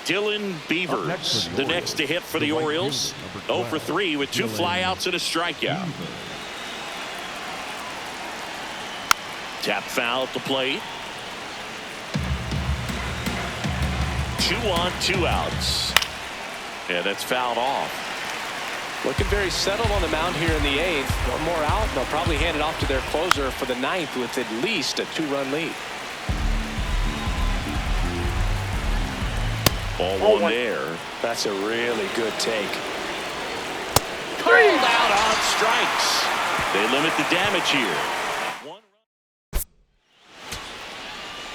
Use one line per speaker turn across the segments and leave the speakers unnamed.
Dylan Beavers, the next to hit for the Orioles. 0 for 3 with 2 flyouts and a strikeout. Tap foul at the plate. 2 on, 2 outs. Yeah, that's fouled off.
Looking very settled on the mound here in the 8th. One more out, and they'll probably hand it off to their closer for the 9th with at least a 2-run lead.
Ball one there.
That's a really good take.
Called out on strikes. They limit the damage here.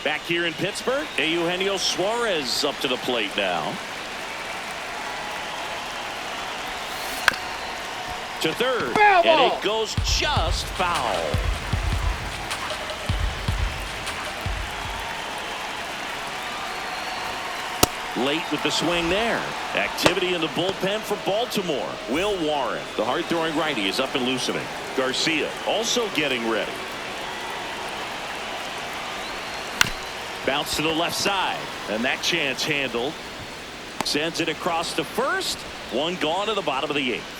Back here in Pittsburgh, Eugenio Suarez up to the plate now. To third, and it goes just foul. Late with the swing there. Activity in the bullpen for Baltimore. Will Warren, the hard-throwing righty, is up and loosening. Garcia also getting ready. Bounce to the left side, and that chance handled. Sends it across to first. One gone to the bottom of the 8th.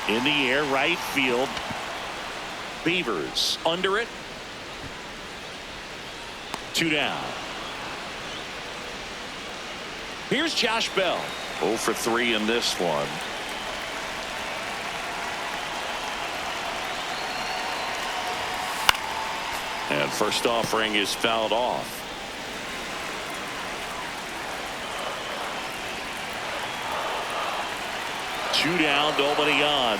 In the air, right field. Beavers under it. 2 down. Here's Josh Bell. 0 for 3 in this one. And first offering is fouled off. Two down, nobody on.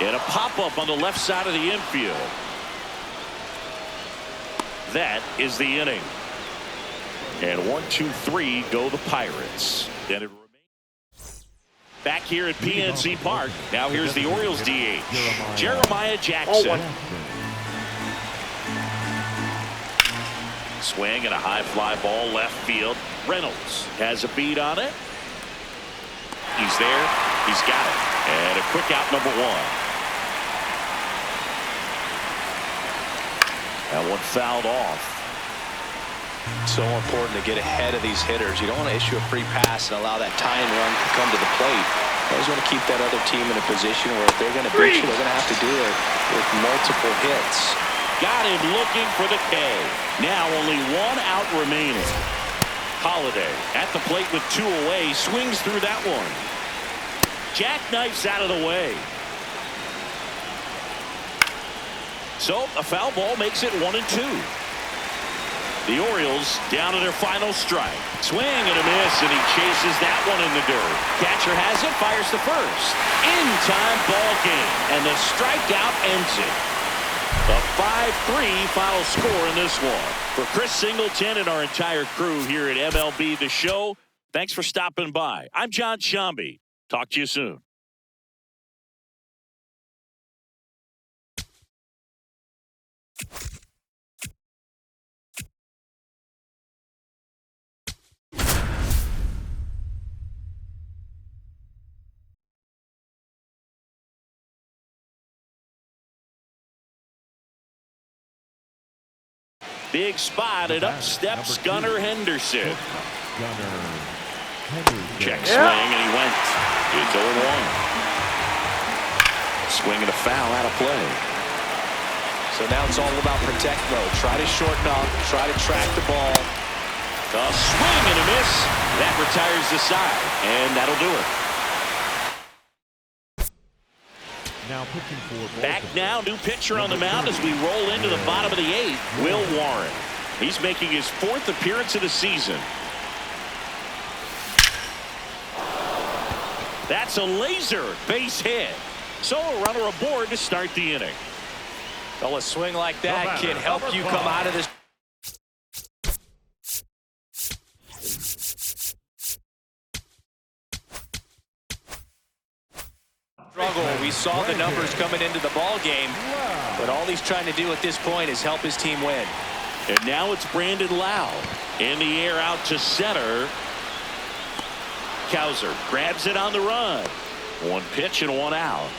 And a pop-up on the left side of the infield. That is the inning. And 1, 2, 3 go the Pirates. Then it remains back here at PNC Park. Now here's the Orioles DH, Jeremiah Jackson. Swing and a high fly ball left field. Reynolds has a beat on it. He's there. He's got it. And a quick out, number 1. That one fouled off.
So important to get ahead of these hitters. You don't want to issue a free pass and allow that tying run to come to the plate. You always want to keep that other team in a position where if they're going to beat you, they're going to have to do it with multiple hits.
Got him looking for the K. Now only 1 out remaining. Holiday at the plate with 2 away. Swings through that one. Jackknifes out of the way. So a foul ball makes it 1 and 2. The Orioles down to their final strike. Swing and a miss, and he chases that one in the dirt. Catcher has it, fires to first. In time ball game, and the strikeout ends it. A 5-3 final score in this one. For Chris Singleton and our entire crew here at MLB The Show, thanks for stopping by. I'm John Shambi. Talk to you soon. Big spot, and up steps Gunnar Henderson. Check swing, and he went. It's 0-1. Swing and a foul out of play.
So now it's all about protect mode. Try to shorten up, try to track the ball.
A swing and a miss. That retires the side, and that'll do it.
Now pitching for
back now, new pitcher on the mound as we roll into the bottom of the 8th, Will Warren. He's making his 4th appearance of the season. That's a laser base hit. So a runner aboard to start the inning.
Well, a swing like that can help you come out of this. We saw the numbers coming into the ball game, but all he's trying to do at this point is help his team win.
And now it's Brandon Lowe in the air out to center. Cowser grabs it on the run. 1 pitch and 1 out.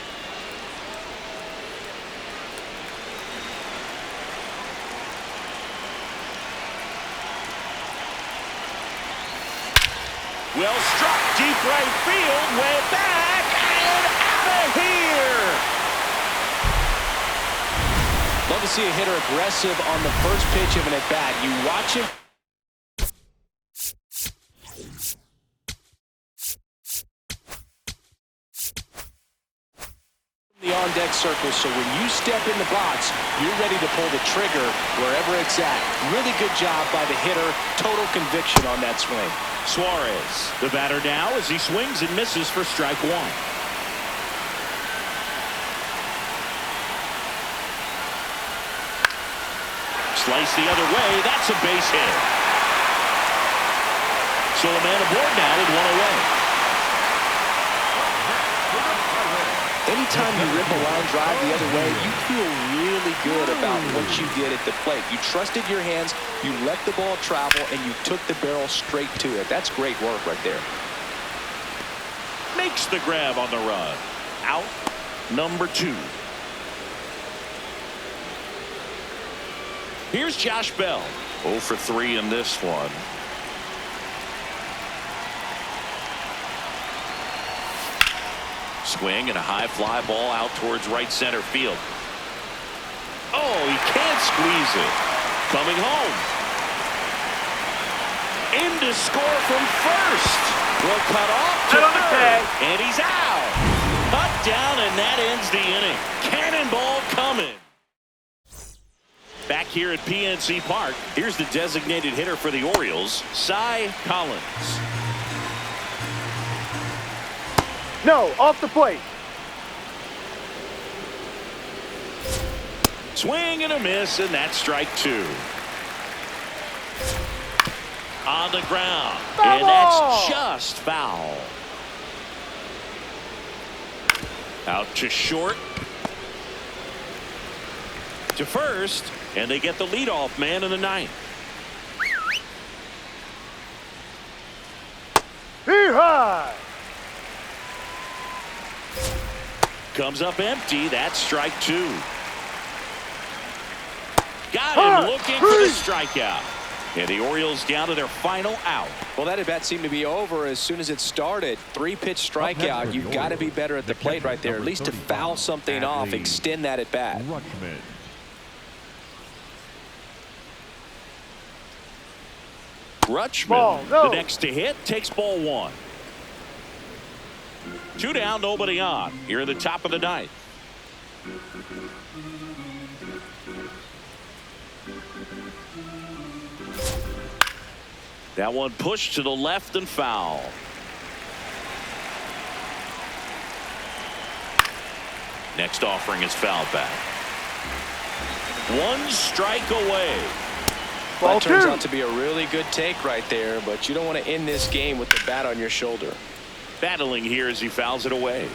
Well struck, deep right field, way back, and out of here.
Love to see a hitter aggressive on the first pitch of an at-bat. You watch him. The on-deck circle, so when you step in the box, you're ready to pull the trigger wherever it's at. Really good job by the hitter. Total conviction on that swing.
Suarez, the batter now as he swings and misses for strike one. Slice the other way, that's a base hit. So a man aboard now with one away.
Anytime you rip a line drive the other way, you feel really good about what you did at the plate. You trusted your hands, you let the ball travel, and you took the barrel straight to it. That's great work right there.
Makes the grab on the run. Out number 2. Here's Josh Bell. 0 for 3 in this one. Swing and a high fly ball out towards right center field. Oh, he can't squeeze it. Coming home. In to score from first. Will cut off to third. And he's out. Cut down, and that ends the inning. Cannonball coming. Back here at PNC Park, here's the designated hitter for the Orioles, Cy Collins.
No, off the plate.
Swing and a miss, and that's strike 2. On the ground, and that's just foul. Out to short. To first, and they get the leadoff man in the 9th.
Hee-haw!
Comes up empty. That's strike 2. Got him looking for the strikeout. And the Orioles down to their final out.
Well, that at-bat seemed to be over as soon as it started. 3-pitch strikeout. You've got to be better at the plate right there, at least to foul something off, extend that at-bat.
Rutschman, the next to hit, takes ball 1. 2 down, nobody on. Here in the top of the 9th. That one pushed to the left and foul. Next offering is fouled back. 1 strike away.
That turns out to be a really good take right there, but you don't want to end this game with the bat on your shoulder.
Battling here as he fouls it away.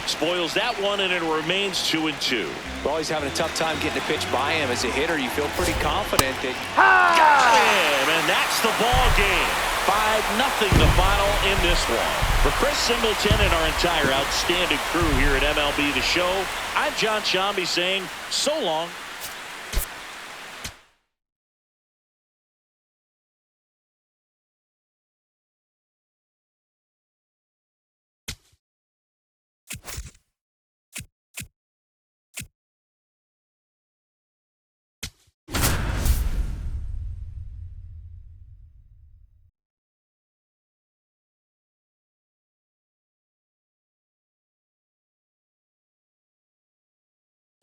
Spoils that one, and it remains 2-2.
Well, he's having a tough time getting a pitch by him. As a hitter, you feel pretty confident that
got him, and that's the ball game. 5-0 the final in this one. For Chris Singleton and our entire outstanding crew here at MLB The Show, I'm John Shambi saying so long.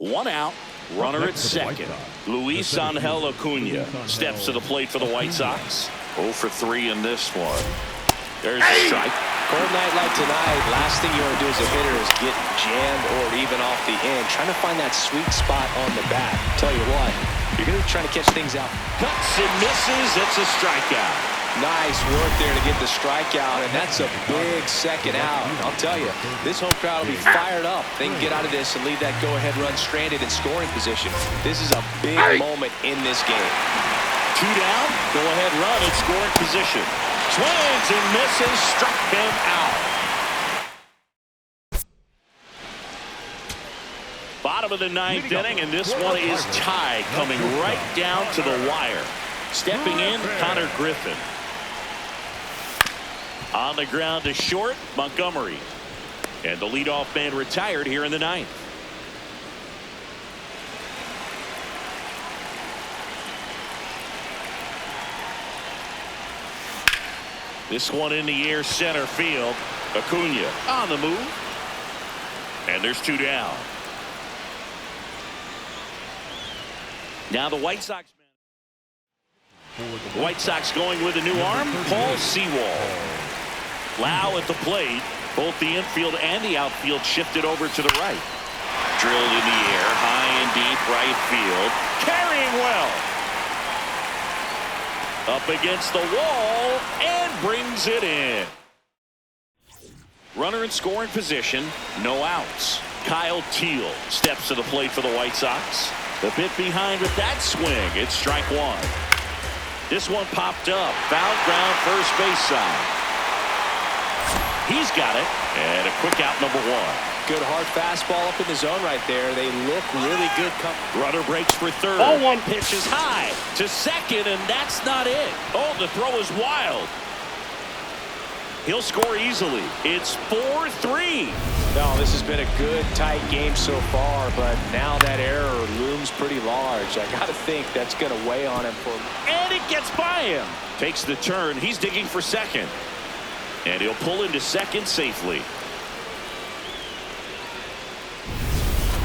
One out, runner at second. Luis Angel Acuna steps to the plate for the White Sox. 0 for 3 in this one. There's a strike.
Cold night like tonight, last thing you want to do as a hitter is get jammed or even off the end. Trying to find that sweet spot on the bat. Tell you what, you're going to be trying to catch things out.
Cuts and misses. It's a strikeout.
Nice work there to get the strikeout, and that's a big second out. I'll tell you, this home crowd will be fired up. They can get out of this and leave that go-ahead run stranded in scoring position. This is a big moment in this game.
2 down, go-ahead run in scoring position. Swings and misses, struck him out. Bottom of the 9th inning, and this one is tied, coming right down to the wire. Stepping in, Connor Griffin. On the ground to short, Montgomery. And the leadoff man retired here in the ninth. This one in the air, center field. Acuna on the move. And there's two down. Now the White Sox. The White Sox going with a new arm, Paul Sewall. Lau at the plate. Both the infield and the outfield shifted over to the right. Drilled in the air, high and deep right field. Carrying well. Up against the wall and brings it in. Runner in scoring position, no outs. Kyle Teal steps to the plate for the White Sox. The bit behind with that swing. It's strike one. This one popped up. Foul ground, first base side. He's got it. And a quick out, number one.
Good hard fastball up in the zone right there. They look really good.
Runner breaks for third.
Ball one.
Pitch is high to second, and that's not it. Oh, the throw is wild. He'll score easily. It's 4-3.
No, this has been a good, tight game so far, but now that error looms pretty large. I got to think that's going to weigh on him for.
And it gets by him. Takes the turn. He's digging for second. And he'll pull into second safely.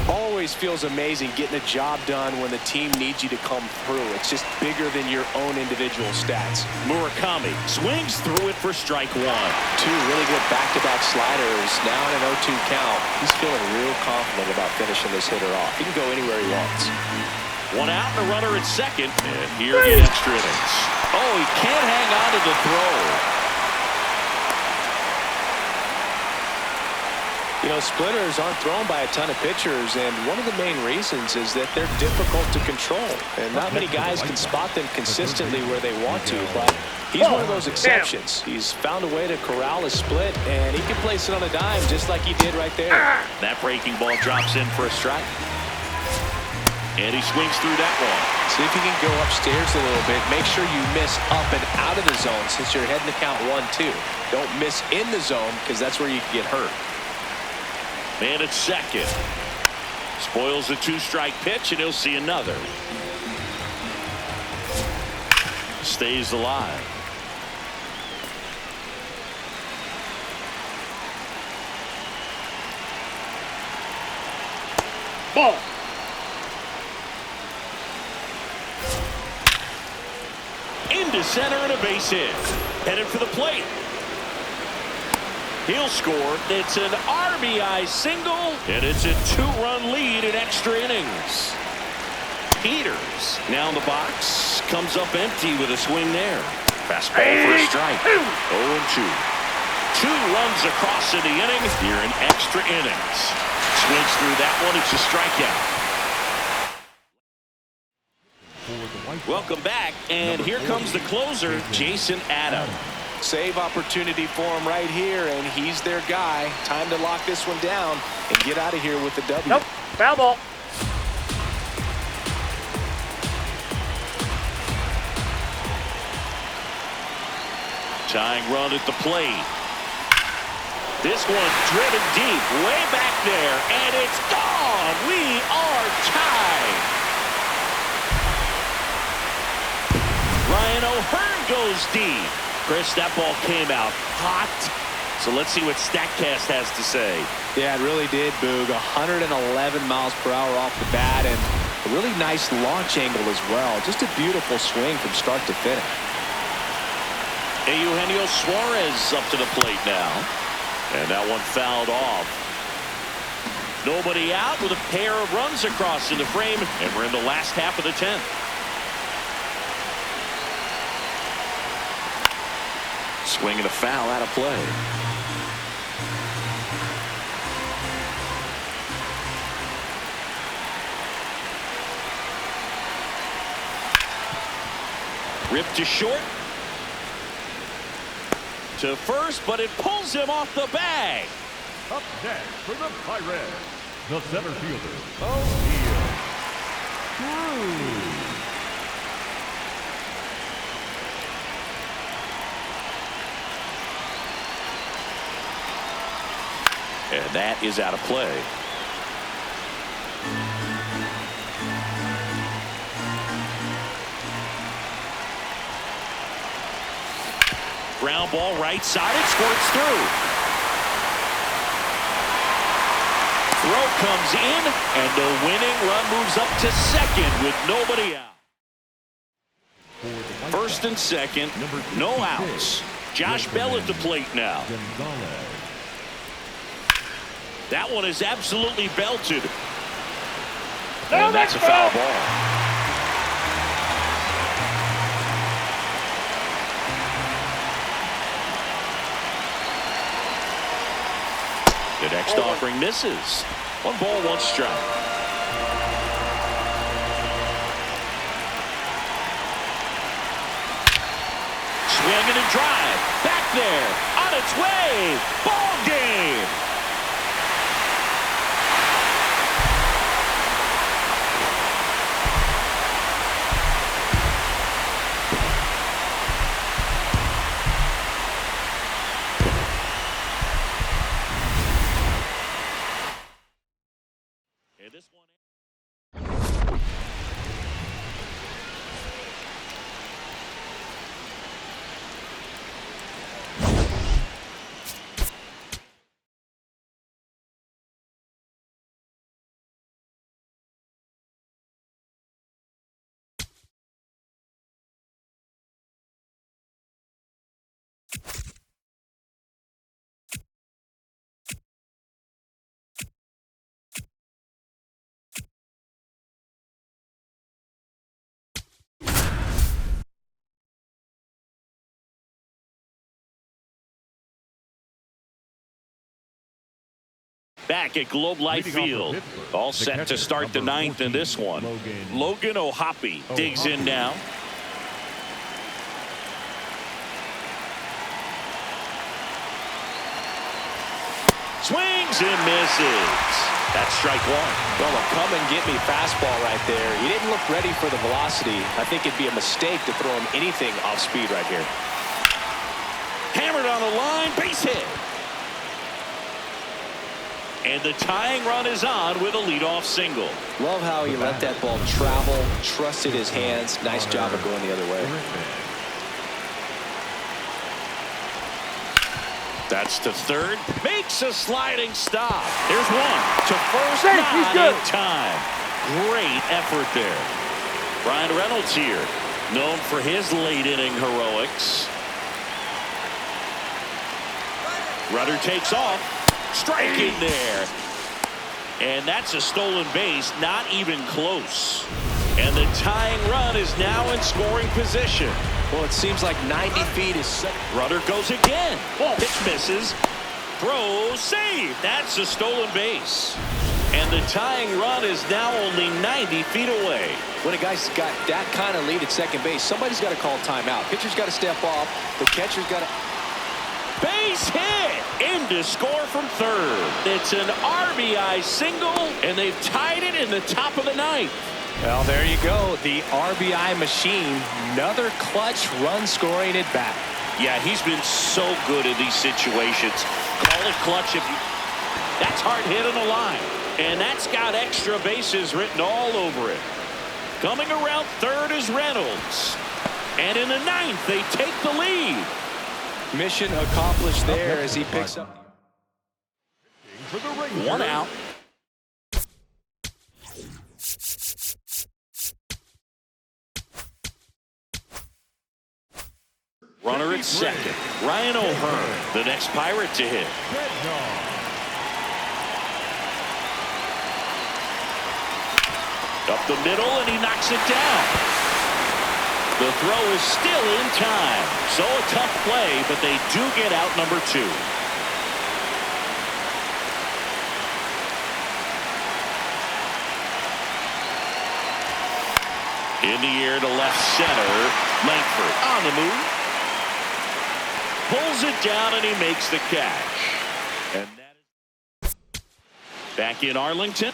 Always feels amazing getting a job done when the team needs you to come through. It's just bigger than your own individual stats.
Murakami swings through it for strike one.
Two really good back-to-back sliders. Now in an 0-2 count. He's feeling real confident about finishing this hitter off. He can go anywhere he wants.
One out and a runner at second. And here in extra innings. Oh, he can't hang on to the throw.
You know, splitters aren't thrown by a ton of pitchers, and one of the main reasons is that they're difficult to control. And not many guys can spot them consistently where they want to, but he's one of those exceptions. He's found a way to corral a split, and he can place it on a dime just like he did right there.
That breaking ball drops in for a strike. And he swings through that one.
See if you can go upstairs a little bit. Make sure you miss up and out of the zone since you're heading to count 1-2. Don't miss in the zone because that's where you can get hurt.
Man at second. Spoils a two-strike pitch, and he'll see another. Stays alive.
Ball.
Into center and a base hit. Headed for the plate. He'll score. It's an RBI single, and it's a two-run lead in extra innings. Peters now in the box. Comes up empty with a swing there. Fastball for a strike. 0-2. Two runs across in the inning here in extra innings. Swings through that one. It's a strikeout.
Welcome back, and here comes the closer, Jason Adam.
Save opportunity for him right here, and he's their guy. Time to lock this one down and get out of here with the W.
Nope. Foul ball.
Tying run at the plate. This one driven deep, way back there, and it's gone. We are tied. Ryan O'Hearn goes deep. Chris, that ball came out hot. So let's see what StatCast has to say.
Yeah, it really did, Boog. 111 miles per hour off the bat, and a really nice launch angle as well. Just a beautiful swing from start to finish.
Eugenio Suarez up to the plate now. And that one fouled off. Nobody out with a pair of runs across in the frame, and we're in the last half of the 10th. Swing and a foul out of play. Ripped to short. To first, but it pulls him off the bag.
Up next for the Pirates, the center fielder, O'Neal Cruz.
And that is out of play. Ground ball right side. It squirts through. Throw comes in, and the winning run moves up to second with nobody out. First and second, no outs. Josh Bell at the plate now. That one is absolutely belted. And that's a foul ball. The next offering misses. 1 ball, 1 strike. Swinging and drive. Back there. On its way. Ball game. And this one. Back at Globe Life Field. All set to start the 9th in this one. Logan O'Hoppe digs in now. Swings and misses. That's strike 1.
Well, a come and get me fastball right there. He didn't look ready for the velocity. I think it'd be a mistake to throw him anything off speed right here.
Hammered on the line, base hit. And the tying run is on with a leadoff single.
Love how he let that ball travel, trusted his hands. Nice job of going the other way.
That's to third. Makes a sliding stop. There's one. To first,
Safe,
not
he's good.
in time. Great effort there. Brian Reynolds here, known for his late inning heroics. Rudder takes off. Strike in there. And that's a stolen base, not even close. And the tying run is now in scoring position.
Well, it seems like 90 feet is set.
Rudder goes again. Pitch misses. Throw, save. That's a stolen base. And the tying run is now only 90 feet away.
When a guy's got that kind of lead at second base, somebody's got to call timeout. Pitcher's got to step off. The catcher's got to...
Base hit. In to score from third. It's an RBI single, and they've tied it in the top of the 9th.
Well, there you go. The RBI machine. Another clutch run scoring at bat.
Yeah, he's been so good in these situations. Call it clutch if you... That's hard hit on the line. And that's got extra bases written all over it. Coming around third is Reynolds. And in the 9th, they take the lead.
Mission accomplished there as he picks up.
1 out. Runner at second. Ryan O'Hearn, the next Pirate to hit. Up the middle, and he knocks it down. The throw is still in time. So a tough play, but they do get out number 2. In the air to left center. Langford on the move. Pulls it down, and he makes the catch. And that is back in Arlington.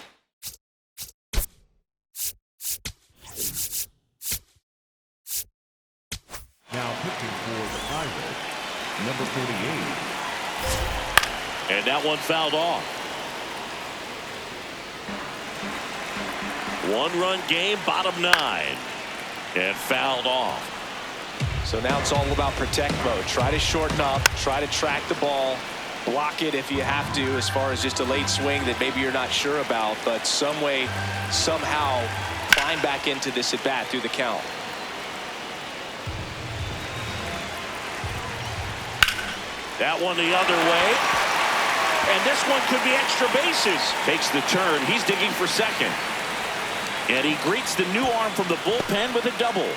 Now pitching for the Pirates, number 48.
And that one fouled off. One-run game, bottom 9. And fouled off.
So now it's all about protect mode. Try to shorten up, try to track the ball, block it if you have to, as far as just a late swing that maybe you're not sure about, but some way, somehow climb back into this at bat through the count.
That one the other way. And this one could be extra bases. Takes the turn. He's digging for second. And he greets the new arm from the bullpen with a double.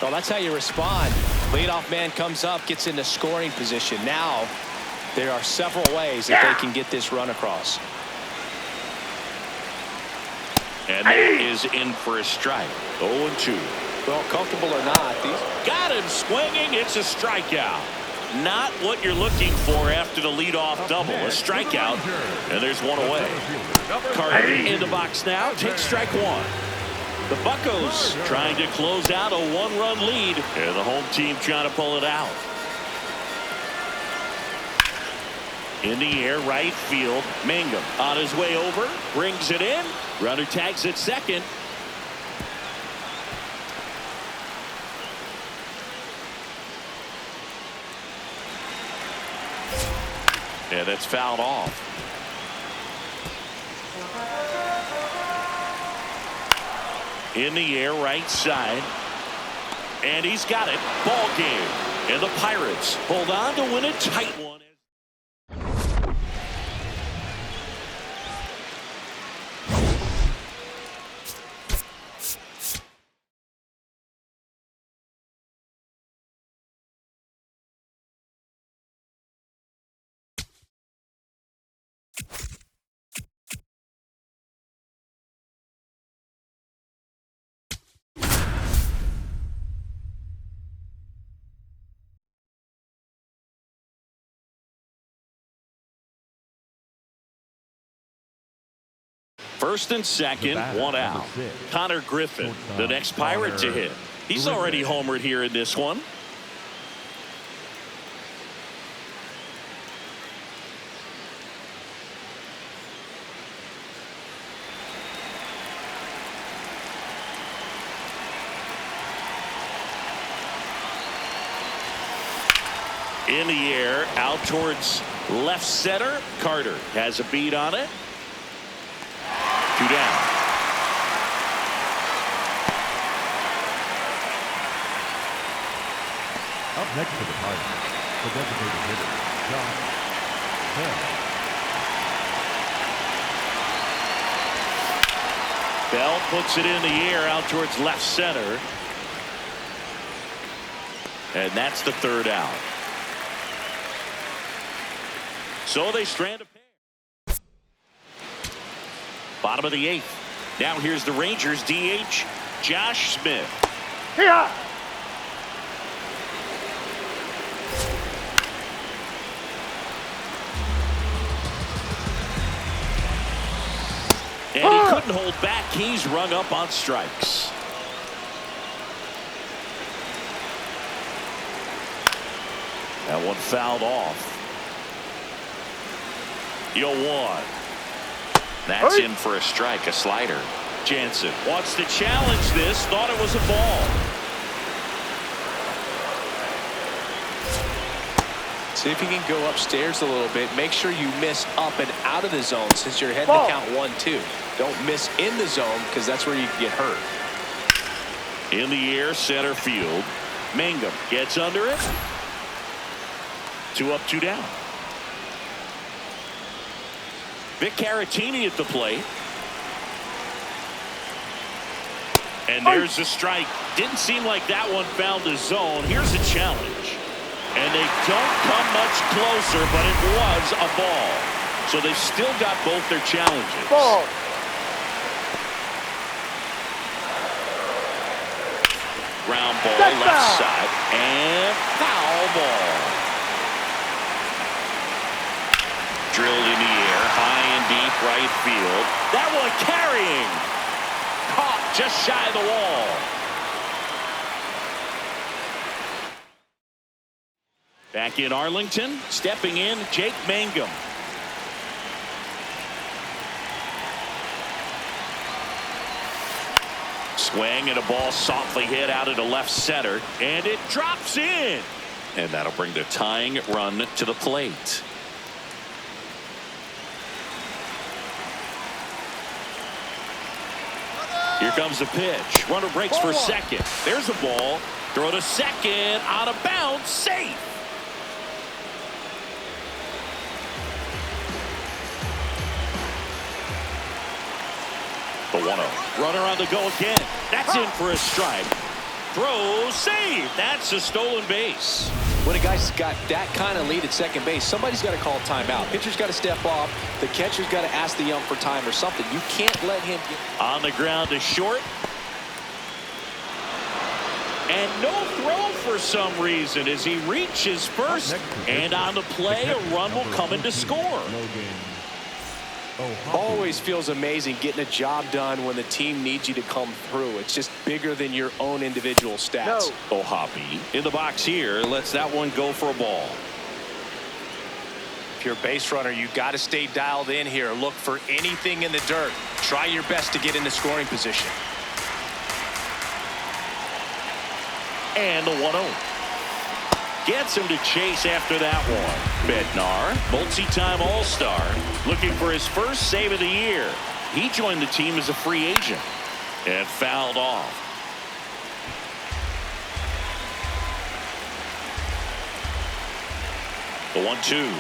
Well, that's how you respond. Leadoff man comes up, gets into scoring position. Now there are several ways that they can get this run across.
And that is in for a strike. 0-2.
Well, comfortable or not,
got him swinging. It's a strikeout. Not what you're looking for after the leadoff double. A strikeout, and there's one away. Carter in the box now. Takes strike one. The Buccos trying to close out a one-run lead, and the home team trying to pull it out. In the air, right field. Mangum on his way over, brings it in. Runner tags at second. And that's fouled off. In the air, right side. And he's got it. Ball game. And the Pirates hold on to win a tight one. First and second, one out. Connor Griffin, the next Pirate to hit. He's already homered here in this one. In the air, out towards left center. Carter has a beat on it. 2 down.
Up next for the Pirates, the designated hitter, Josh Bell.
Bell puts it in the air out towards left center. And that's the 3rd out. So they strand a pair. Bottom of the 8th. Now here's the Rangers DH, Josh Smith.
Here.
And he couldn't hold back. He's rung up on strikes. That one fouled off. 0-1. That's in for a strike, a slider. Jansen wants to challenge this. Thought it was a ball.
See if you can go upstairs a little bit. Make sure you miss up and out of the zone since you're heading to count 1-2. Don't miss in the zone because that's where you can get hurt.
In the air, center field. Mangum gets under it. 2 up, 2 down. Vic Caratini at the plate. And there's a strike. Didn't seem like that one found the zone. Here's a challenge. And they don't come much closer, but it was a ball. So they've still got both their challenges.
Ball.
Ground ball, left side. And foul ball. Drilled in the air, high and deep right field. That one carrying. Caught just shy of the wall. Back in Arlington, stepping in, Jake Mangum. Swing and a ball softly hit out into left center, and it drops in. And that'll bring the tying run to the plate. Here comes the pitch. Runner breaks for second. There's a ball. Throw to second. Out of bounds. Safe. The 1-0. Runner on the go again. That's in for a strike. Throw. Save. That's a stolen base.
When a guy's got that kind of lead at second base, somebody's got to call timeout. Pitcher's got to step off. The catcher's got to ask the ump for time or something. You can't let him get
on the ground to short. And no throw for some reason as he reaches first. And on the play, a run will come in to score.
Always feels amazing getting a job done when the team needs you to come through. It's just bigger than your own individual stats.
No. O'Hoppe in the box here lets that one go for a ball.
If you're a base runner, you got to stay dialed in here. Look for anything in the dirt. Try your best to get into scoring position.
And the 1-0. Gets him to chase after that one. Bednar, multi-time All-Star, looking for his first save of the year. He joined the team as a free agent and fouled off. The 1-2.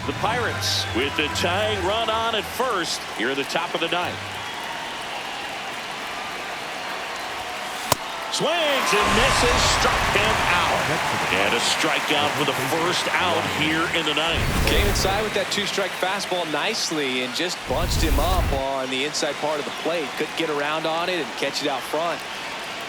The Pirates with the tying run on at first here at the top of the ninth. Swings and misses, struck him out. And a strikeout for the first out here in the ninth.
Came inside with that two-strike fastball nicely and just bunched him up on the inside part of the plate. Couldn't get around on it and catch it out front.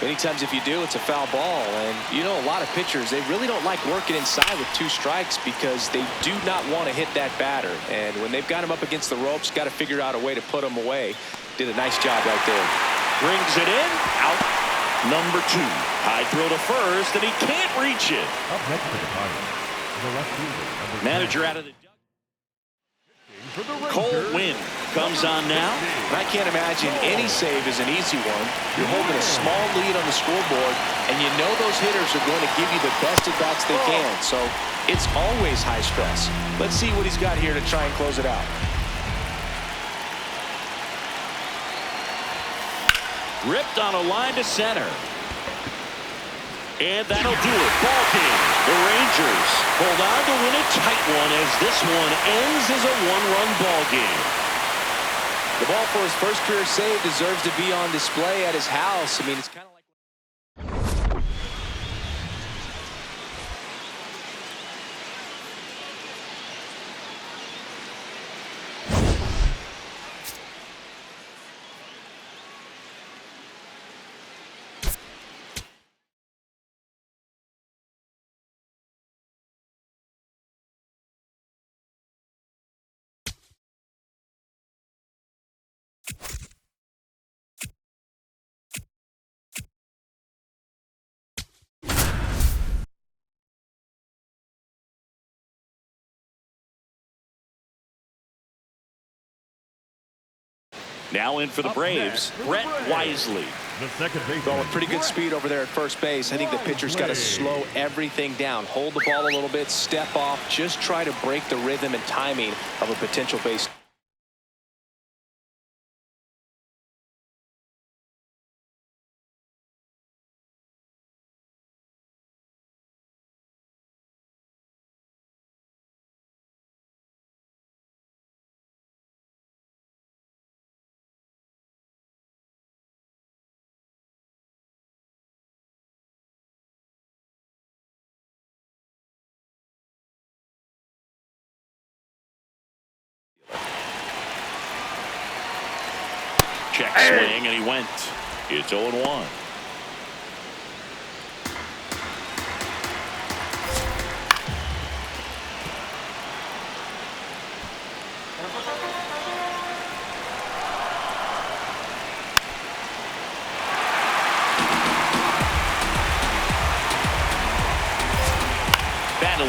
Many times if you do, it's a foul ball. And you know, a lot of pitchers, they really don't like working inside with two strikes because they do not want to hit that batter. And when they've got him up against the ropes, got to figure out a way to put him away. Did a nice job right there.
Brings it in, out. Number 2. High throw to first, and he can't reach it.
Up next to the Pirates, the left fielder,
manager out of the Cole Winn comes on now.
I can't imagine any save is an easy one. You're holding a small lead on the scoreboard, and you know those hitters are going to give you the best at bats they can. So it's always high stress. Let's see what he's got here to try and close it out.
Ripped on a line to center. And that'll do it. Ball game. The Rangers hold on to win a tight one as this one ends as a one-run ball game.
The ball for his first career save deserves to be on display at his house. I mean, it's kind of like...
Now in for the Braves, Brett Wisely.
The second baseman.
Well, with pretty good speed over there at first base. I think the pitcher's got to slow everything down. Hold the ball a little bit, step off, just try to break the rhythm and timing of a potential base.
Check swing, and he went. It's 0-1.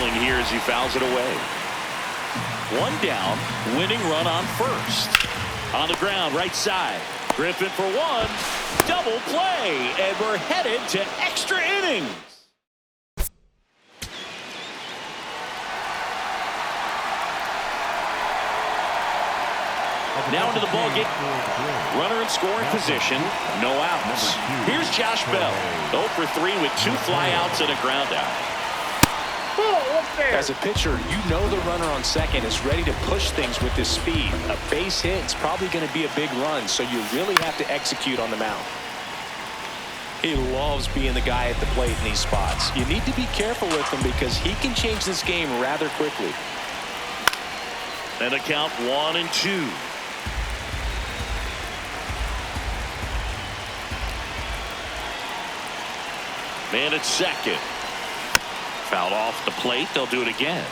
scrambling here as he fouls it away. One down, winning run on first. On the ground, right side. Griffin for one. Double play, and we're headed to extra innings. Now into the ball game. Runner in scoring position. No outs. Here's Josh Bell. 0 for 3 with 2 flyouts and a ground out.
As a pitcher, you know the runner on second is ready to push things with his speed. A base hit is probably going to be a big run, so you really have to execute on the mound. He loves being the guy at the plate in these spots. You need to be careful with him because he can change this game rather quickly.
And a count 1-2. Man at second. Fouled off the plate. They'll do it again.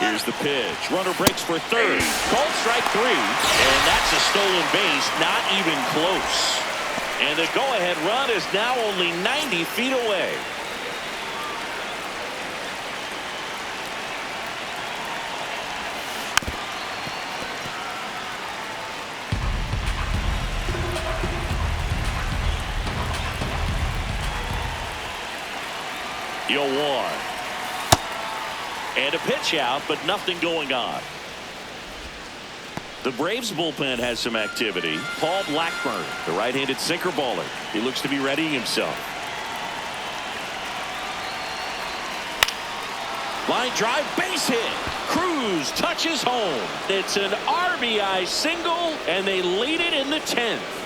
Here's the pitch. Runner breaks for third. Called strike 3. And that's a stolen base. Not even close. And the go-ahead run is now only 90 feet away. Yo, 1. And a pitch out, but nothing going on. The Braves bullpen has some activity. Paul Blackburn, the right-handed sinker baller. He looks to be readying himself. Line drive, base hit. Cruz touches home. It's an RBI single, and they lead it in the 10th.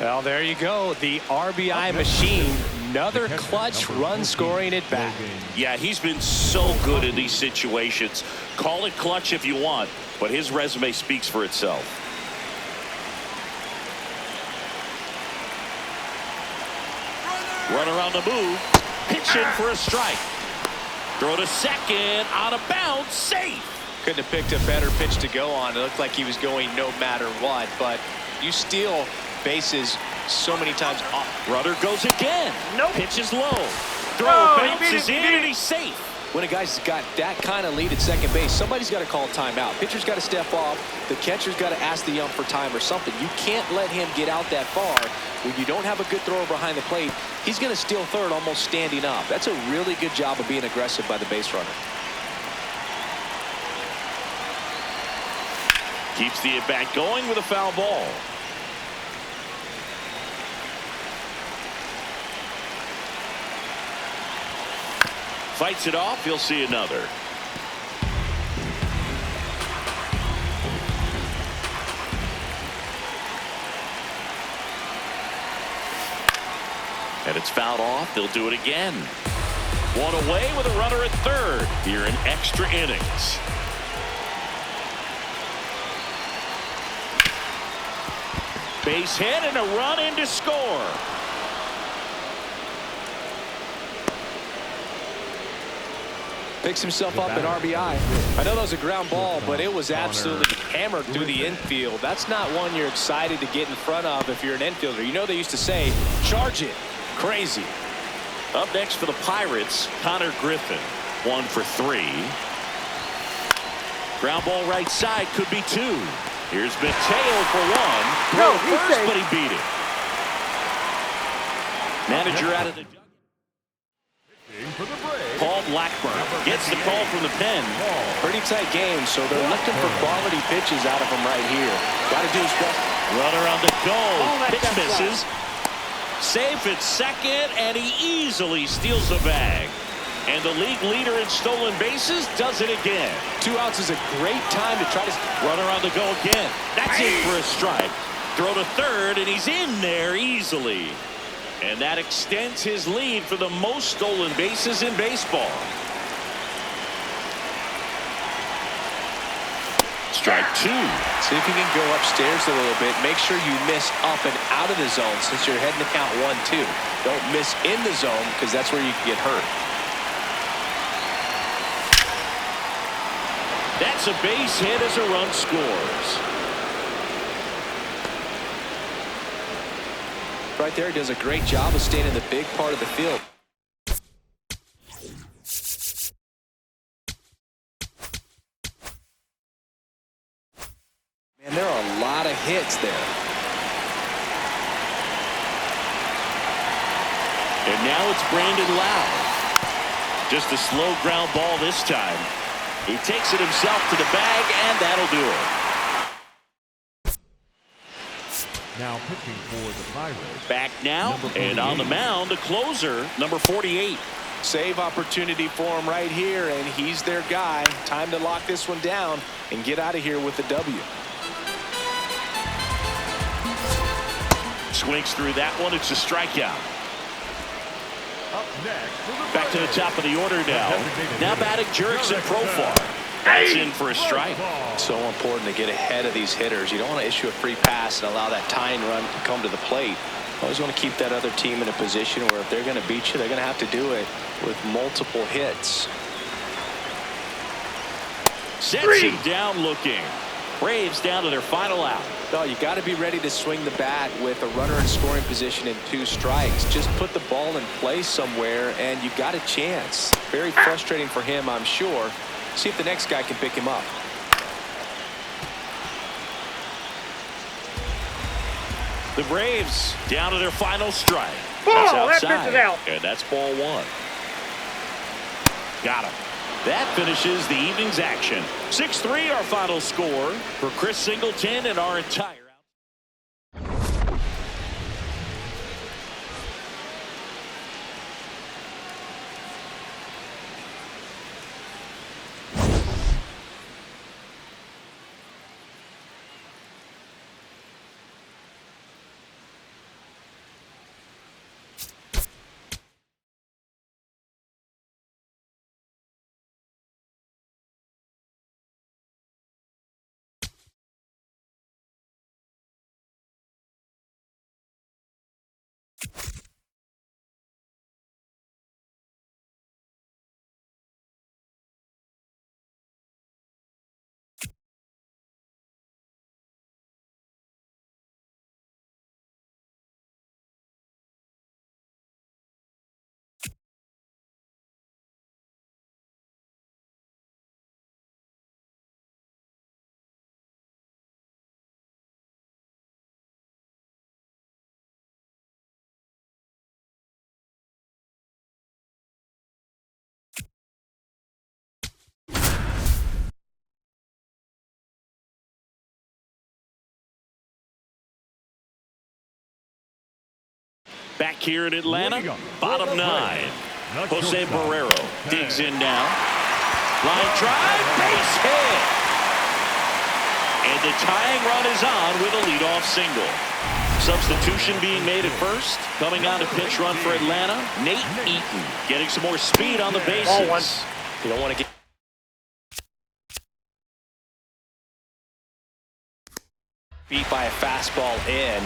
Well, there you go. The RBI machine. Another clutch run scoring at bat.
Yeah, he's been so good in these situations. Call it clutch if you want, but his resume speaks for itself. Runner on the move. Pitching for a strike. Throw to second. On a bounce. Safe.
Couldn't have picked a better pitch to go on. It looked like he was going no matter what, but you steal bases so many times.
Runner goes again.
Nope.
Pitch is low. Throw bounces in, and he's safe.
When a guy's got that kind of lead at second base, somebody's got to call timeout. Pitcher's got to step off. The catcher's got to ask the ump for time or something. You can't let him get out that far. When you don't have a good thrower behind the plate, he's going to steal third almost standing up. That's a really good job of being aggressive by the base runner.
Keeps the at-bat going with a foul ball. Fights it off. He'll see another. And it's fouled off. They'll do it again. One away with a runner at third here in extra innings. Base hit and a run in to score.
Picks himself up at RBI. I know that was a ground ball, but it was absolutely hammered through the infield. That's not one you're excited to get in front of if you're an infielder. You know they used to say, charge it. Crazy.
Up next for the Pirates, Connor Griffin. 1 for 3. Ground ball right side, could be 2. Here's Mateo for 1.
No,
Throw
he's
first,
safe.
but he beat it. Manager out of the Paul Blackburn gets the call from the pen.
Pretty tight game, so they're looking for quality pitches out of him right here. Got to do his best.
Runner on the go.
that's
Pitch misses. Safe at second, and he easily steals the bag. And the league leader in stolen bases does it again.
2 outs is a great time to try to...
Runner on the go again. That's in for a strike. Throw to third, and he's in there easily. And that extends his lead for the most stolen bases in baseball. Strike 2.
See if you can go upstairs a little bit. Make sure you miss up and out of the zone since you're heading to count 1-2. Don't miss in the zone because that's where you can get hurt.
That's a base hit as a run scores.
Right there, he does a great job of staying in the big part of the field. Man, there are a lot of hits there.
And now it's Brandon Lowe. Just a slow ground ball this time. He takes it himself to the bag, and that'll do it.
Now pitching for the Pirates.
Back now, and on the mound, a closer, number 48.
Save opportunity for him right here, and he's their guy. Time to lock this one down and get out of here with the W.
Swings through that one. It's a strikeout.
Up next,
Back to the top of the order now. Now batting Jurickson Profar. That's in for a strike.
So important to get ahead of these hitters. You don't want to issue a free pass and allow that tying run to come to the plate. Always want to keep that other team in a position where if they're going to beat you, they're going to have to do it with multiple hits.
Sets him down looking. Braves down to their final out.
No, you got to be ready to swing the bat with a runner in scoring position and 2 strikes. Just put the ball in play somewhere and you got a chance. Very frustrating for him, I'm sure. See if the next guy can pick him up.
The Braves down to their final strike.
Ball,
That's
that
outside.
pitch is out.
And that's ball 1. Got him. That finishes the evening's action. 6-3 our final score for Chris Singleton and our entire back here in Atlanta, bottom 9. Jose Barrero digs in now. Line drive, base hit. And the tying run is on with a leadoff single. Substitution being made at first. Coming on to pitch run for Atlanta, Nate Eaton. Getting some more speed on the bases.
You don't want to get beat by a fastball in,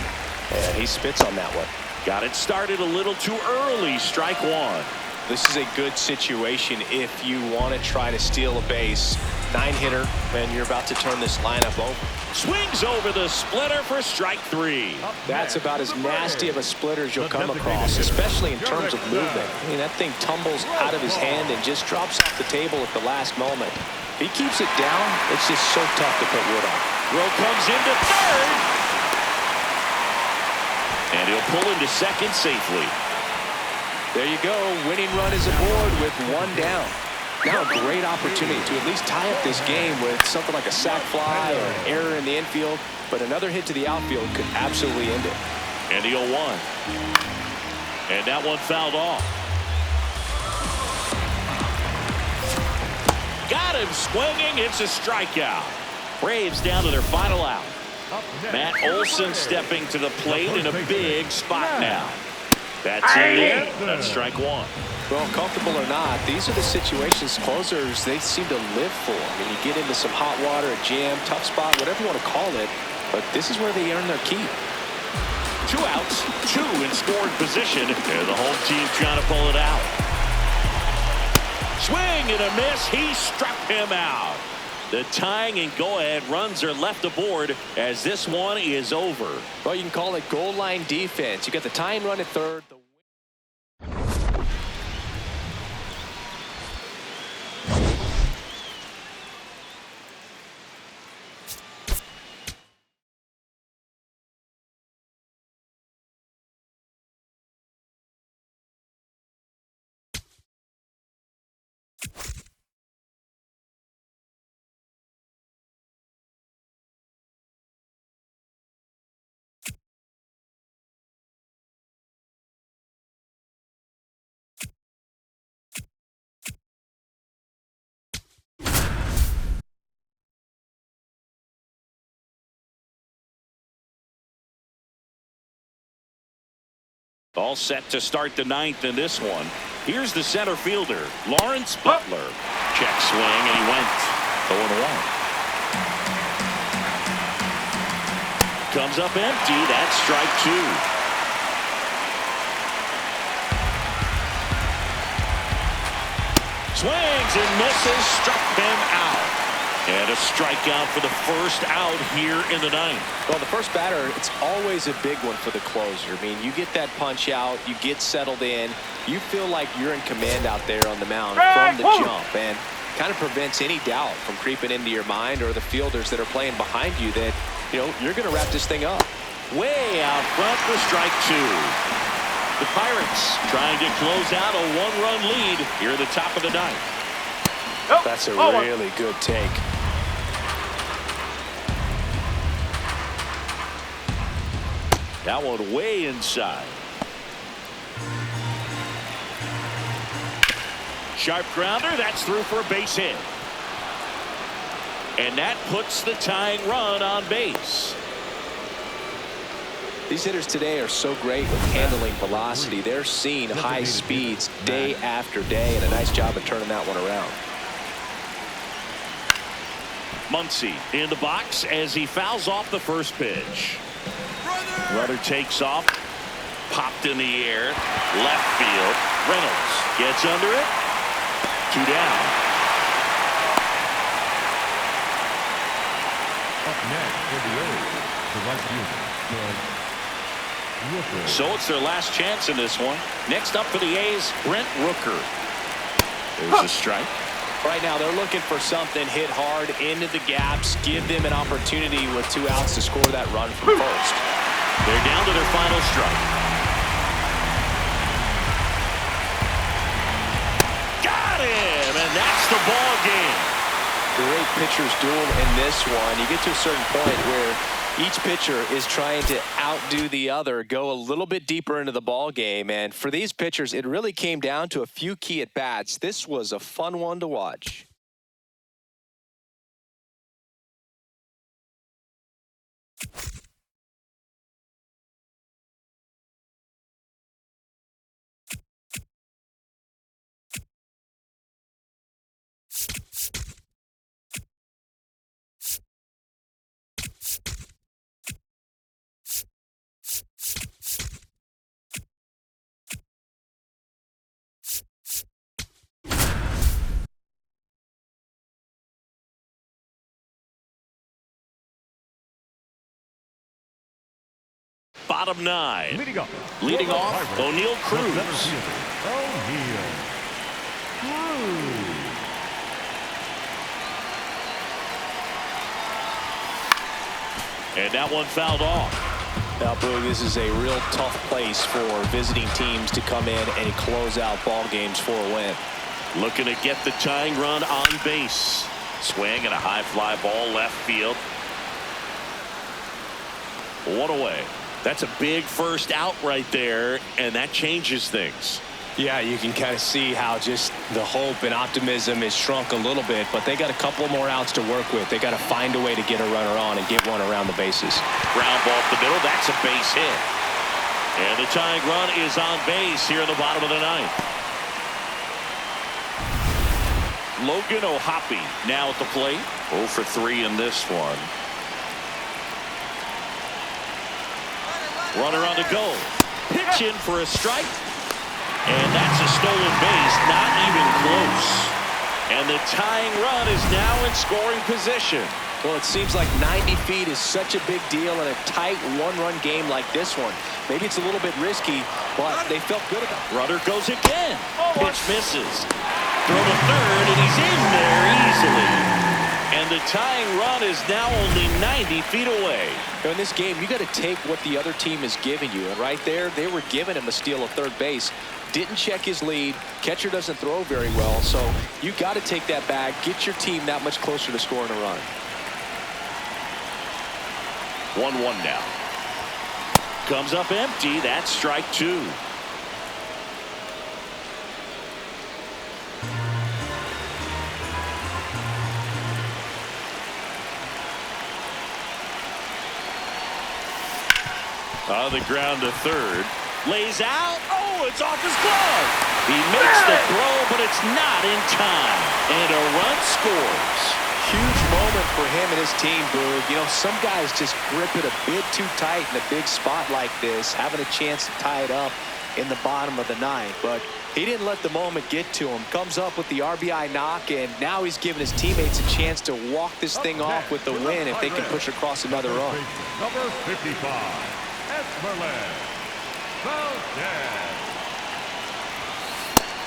and he spits on that one.
Got it started a little too early. Strike 1.
This is a good situation if you want to try to steal a base. 9-hitter, and you're about to turn this lineup over.
Swings over the splitter for strike 3.
That's about as nasty of a splitter as you'll come across, especially in terms of movement. I mean, that thing tumbles out of his hand and just drops off the table at the last moment. If he keeps it down, it's just so tough to put wood on.
Throw comes into third. And he'll pull into second safely.
There you go. Winning run is aboard with 1 down. Now a great opportunity to at least tie up this game with something like a sac fly or an error in the infield. But another hit to the outfield could absolutely end it.
And the 0-1. And that one fouled off. Got him swinging. It's a strikeout. Braves down to their final out. Matt Olson stepping to the plate in a big spot now. That's in. That's strike 1.
Well, comfortable or not, these are the situations closers they seem to live for. I mean, you get into some hot water, a jam, tough spot, whatever you want to call it, but this is where they earn their keep.
2 outs, 2 in scoring position, and the home team trying to pull it out. Swing and a miss. He struck him out. The tying and go-ahead runs are left aboard as this one is over.
Well, you can call it goal line defense. You got the tying run at third.
All set to start the ninth in this one. Here's the center fielder, Lawrence Butler. Check swing, and he went 0-1. Comes up empty. That's strike two. Swings and misses. Struck him out. And a strikeout for the first out here in the ninth.
Well, the first batter, it's always a big one for the closer. I mean, you get that punch out, you get settled in, you feel like you're in command out there on the mound from the jump, and kind of prevents any doubt from creeping into your mind or the fielders that are playing behind you that, you know, you're going to wrap this thing up.
Way out front for strike two. The Pirates trying to close out a one-run lead here at the top of the ninth.
That's a really good take.
That one way inside. Sharp grounder. That's through for a base hit. And that puts the tying run on base.
These hitters today are so great with handling velocity. They're seeing high speeds day after day, and a nice job of turning that one around.
Muncy in the box as he fouls off the first pitch. Runner takes off. Popped in the air. Left field. Reynolds gets under it. 2 down.
Up next for the A's, the right fielder, Rooker.
So it's their last chance in this one. Next up for the A's, Brent Rooker. There's a strike.
Right now they're looking for something, hit hard into the gaps, give them an opportunity with 2 outs to score that run from first.
They're down to their final strike. Got him, and that's the ball game.
Great pitcher's duel in this one. You get to a certain point where each pitcher is trying to outdo the other, go a little bit deeper into the ball game, and for these pitchers, it really came down to a few key at-bats. This was a fun one to watch.
Bottom 9.
Leading off,
O'Neal Cruz.
O'Neal Cruz.
And that one fouled off.
Now, Boog, this is a real tough place for visiting teams to come in and close out ball games for a win.
Looking to get the tying run on base. Swing and a high fly ball left field. 1 away. That's a big first out right there, and that changes things.
Yeah, you can kind of see how just the hope and optimism is shrunk a little bit, but they got a couple more outs to work with. They got to find a way to get a runner on and get one around the bases.
Ground ball up the middle. That's a base hit. And the tying run is on base here in the bottom of the ninth. Logan O'Hoppe now at the plate. 0 for 3 in this one. Runner on the go. Pitch in for a strike. And that's a stolen base. Not even close. And the tying run is now in scoring position.
Well, it seems like 90 feet is such a big deal in a tight one-run game like this one. Maybe it's a little bit risky, but they felt good about it.
Runner goes again. Pitch misses. Throw to third, and he's in there easily. And the tying run is now only 90 feet away.
In this game, you got to take what the other team is giving you. And right there, they were giving him a steal of third base. Didn't check his lead. Catcher doesn't throw very well. So you got to take that bag, get your team that much closer to scoring a run.
1-1 now. Comes up empty. That's strike two. On the ground to third. Lays out. Oh, it's off his glove. He makes the throw, but it's not in time. And a run scores.
Huge moment for him and his team, Boog. You know, some guys just grip it a bit too tight in a big spot like this, having a chance to tie it up in the bottom of the ninth. But he didn't let the moment get to him. Comes up with the RBI knock, and now he's giving his teammates a chance to walk this thing off with the win if they can push across another run.
Number 55.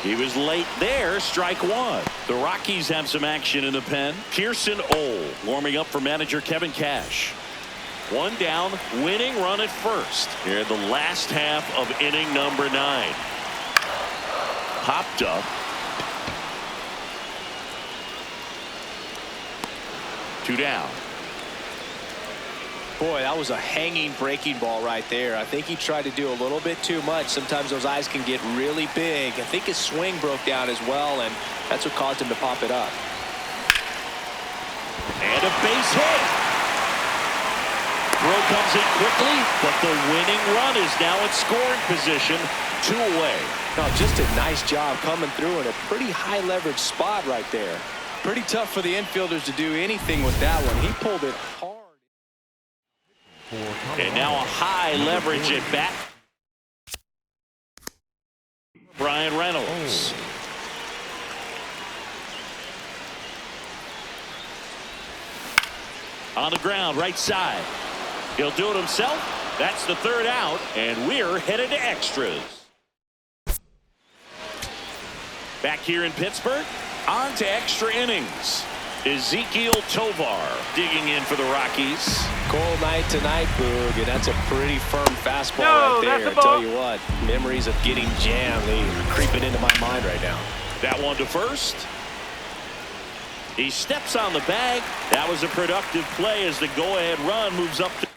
He was late there. Strike one. The Rockies have some action in the pen. Pearson Ole warming up for manager Kevin Cash. One down, winning run at first. Here in the last half of inning number 9. Popped up. 2 down.
Boy, that was a hanging breaking ball right there. I think he tried to do a little bit too much. Sometimes those eyes can get really big. I think his swing broke down as well, and that's what caused him to pop it up.
And a base hit. Throw comes in quickly, but the winning run is now in scoring position, 2 away.
No, just a nice job coming through in a pretty high leverage spot right there. Pretty tough for the infielders to do anything with that one. He pulled it hard.
And now a high leverage at bat. Brian Reynolds. On the ground, right side. He'll do it himself. That's the 3rd out, and we're headed to extras. Back here in Pittsburgh, on to extra innings. Ezekiel Tovar digging in for the Rockies.
Cold night tonight, Boog, and that's a pretty firm fastball right there. I tell you what, memories of getting jammed, they are creeping into my mind right now.
That one to first. He steps on the bag. That was a productive play as the go-ahead run moves up to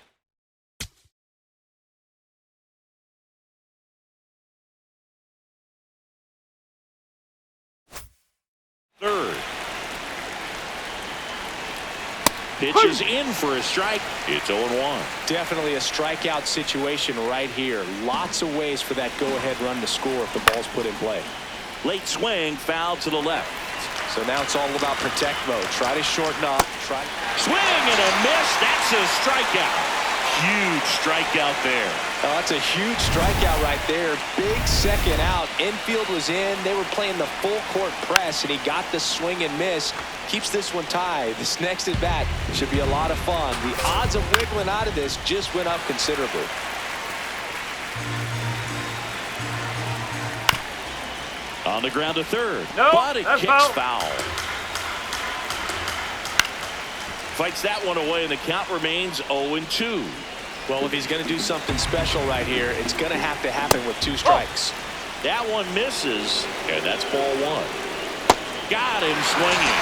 third. Pitches in for a strike. It's 0-1.
Definitely a strikeout situation right here. Lots of ways for that go-ahead run to score if the ball's put in play.
Late swing, foul to the left.
So now it's all about protect mode. Try to shorten up.
Swing and a miss. That's a strikeout. Huge strikeout there.
Oh, that's a huge strikeout right there. Big second out. Infield was in. They were playing the full court press, and he got the swing and miss. Keeps this one tied. This next at bat should be a lot of fun. The odds of wiggling out of this just went up considerably.
On the ground to third.
No,
but it
that's
kicks
foul.
foul. Fights that one away, and the count remains 0-2.
Well, if he's going to do something special right here, it's going to have to happen with 2 strikes.
That one misses, and that's ball 1. Got him swinging.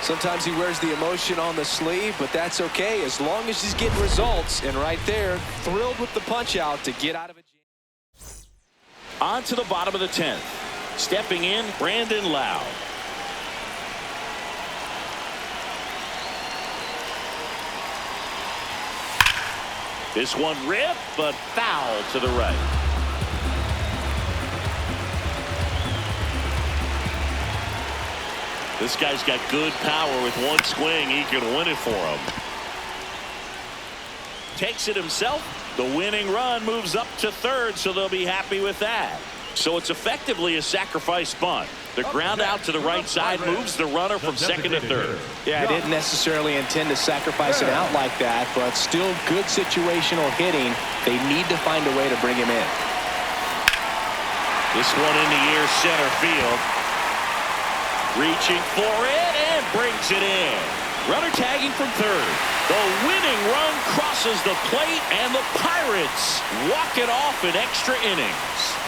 Sometimes he wears the emotion on the sleeve, but that's okay as long as he's getting results. And right there, thrilled with the punch out to get out of it.
On to the bottom of the 10th. Stepping in, Brandon Lowe. This one ripped, but foul to the right. This guy's got good power. With one swing, he can win it for him. Takes it himself, The winning run moves up to third, so they'll be happy with that. So it's effectively a sacrifice bunt. The ground out to the right side moves the runner from second to third.
Yeah, I didn't necessarily intend to sacrifice it out like that, but still good situational hitting. They need to find a way to bring him in.
This one in the air, center field. Reaching for it and brings it in. Runner tagging from third. The winning run crosses the plate, and the Pirates walk it off in extra innings.